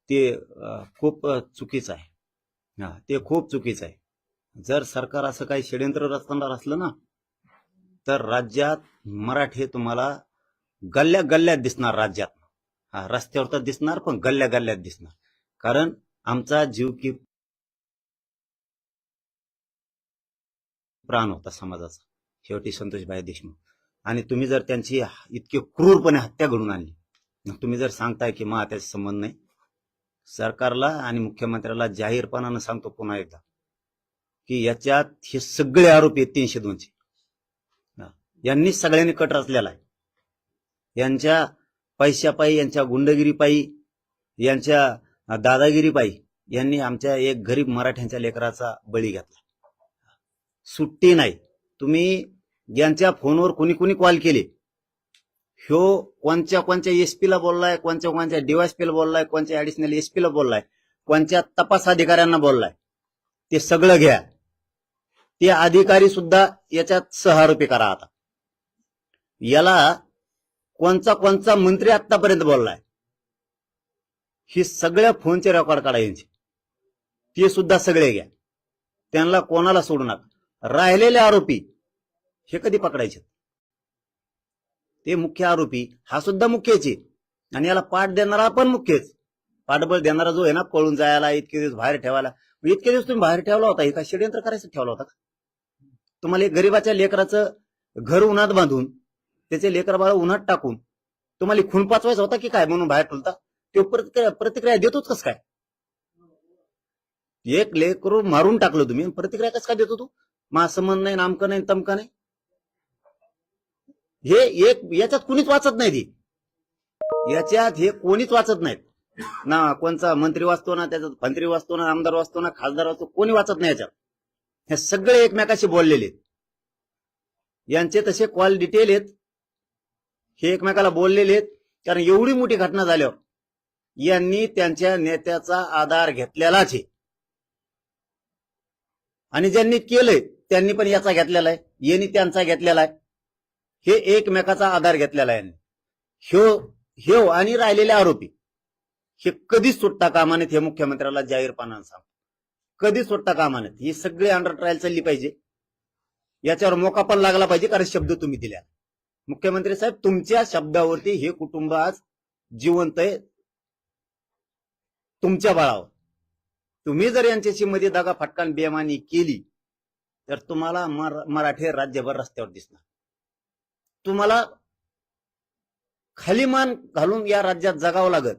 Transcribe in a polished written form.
ते खूप चुकीचं आहे. ते खूप चुकीचं आहे. जर सरकार असं काही षड्यंत्र रचणार असलं ना, तर राज्यात मराठी तुम्हाला गल्ल्या गल्ल्यात दिसणार. राज्यात रस्त्यावर तर दिसणार, पण गल्ल्या गल्ल्यात दिसणार. कारण आमचा जीव की प्राण होता समाजाचा शेवटी संतोषभाई देशमुख. आणि तुम्ही जर त्यांची इतकी क्रूरपणे हत्या घडून आणली, तुम्ही जर सांगताय की मग त्याचा संबंध नाही, सरकारला आणि मुख्यमंत्र्याला जाहीरपणानं सांगतो पुन्हा एकदा की याच्यात हे सगळे आरोपी आहेत 302चे. यांनी सगळ्यांनी कट रचलेला आहे. यांच्या पैशापायी, यांच्या गुंडगिरीपायी, यांच्या दादागिरीपायी यांनी आमच्या एक गरीब मराठ्यांच्या लेकराचा बळी घेतला. सुट्टी नाही. तुम्ही यांच्या फोनवर कोणी कोणी कॉल केले, ह्यो कोणत्या एसपीला बोललाय, कोणत्या डीवायएसपीला बोललाय, कोणत्या ऍडिशनल एसपीला बोललाय, कोणत्या तपास अधिकाऱ्यांना बोललाय, ते सगळं घ्या. ते अधिकारी सुद्धा याच्यात सहआरोपी करा. आता याला कोणचा मंत्री आतापर्यंत बोललाय, ही सगळ्या फोनचे रेकॉर्ड काढा यांचे, ते सुद्धा सगळे घ्या. त्यांना कोणाला सोडू नका. राहिलेले आरोपी हे कधी पकडायचे? ते मुख्य आरोपी हा सुद्धा मुख्यच आहे, आणि याला पाठ देणारा पण मुख्यच. पाठबळ देणारा जो आहे ना, पळून जायला, इतके दिवस बाहेर ठेवायला. इतके दिवस तुम्ही बाहेर ठेवला होता, हे काय षड्यंत्र करायचं ठेवला होता का? तुम्हाला एक गरीबाच्या लेकराचं घर उन्हात बांधून, त्याचे लेकर बाळ उन्हात टाकून तुम्हाला खून पाचवायचा होता की काय म्हणून बाहेर ठेवता? ते प्रतिक्रिया देतोच कस काय? एक लेकरू मारून टाकलं तुम्ही, प्रतिक्रिया कस काय देतो तू? मा संबंध नाही, नामकं नाही, तमकं नाही. हे एक याच्यात कुणीच वाचत नाही. याच्यात हे कोणीच वाचत नाहीत ना. कोणचा मंत्री वाचतो ना, त्याच्यात मंत्री वाचतो ना, आमदार वाचतो ना, खासदार वाचतो, कोणी वाचत नाही याच्यात. हे सगळे एकमेकाशी बोललेले आहेत. यांचे तसे कॉल डिटेल आहेत, हे एकमेकाला बोललेले आहेत. कारण एवढी मोठी घटना झाल्यावर यांनी त्यांच्या नेत्याचा आधार घेतलेलाच आहे, आणि ज्यांनी केलंय त्यांनी पण याचा घेतलेला आहे, यांनी त्यांचा घेतलेला आहे. हे एकमेकाचा आधार घेतलेला आहे. ह्यो आणि राहिलेले आरोपी हे कधीच सुटता कामा नयेत. हे मुख्यमंत्र्याला जाहीरपणानं सांगतो, कधीच सुटता कामा नयेत. ही सगळी अंडर ट्रायल चालली पाहिजे, याच्यावर मोका पण लागला पाहिजे. कारण शब्द तुम्ही दिला मुख्यमंत्री साहेब, तुमच्या शब्दावरती हे कुटुंब आज जिवंत आहे. तुमच्या बळावर तुम्ही जर यांच्याशी मध्ये दगा फटकान बेमानी केली, तर तुम्हाला मराठी राज्यभर रस्त्यावर दिसणार. तुम्हाला खाली मान घालून या राज्यात जगावं लागत.